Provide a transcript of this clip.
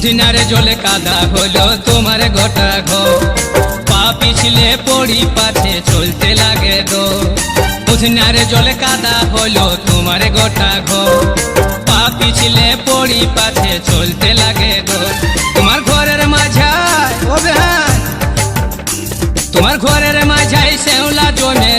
উধিনারে জলে কাদা হলো তোমার গোটা ঘর, পা পিছলে পড়ি পাছে চলতে লাগে দো। উধিনারে জলে কাদা হলো তোমার গোটা ঘর, পা পিছলে পড়ি পাছে চলতে লাগে দো। তোমার ঘরের মাঝায়, ও বেহান, তোমার ঘরের মাঝায় শ্যাওলা জমে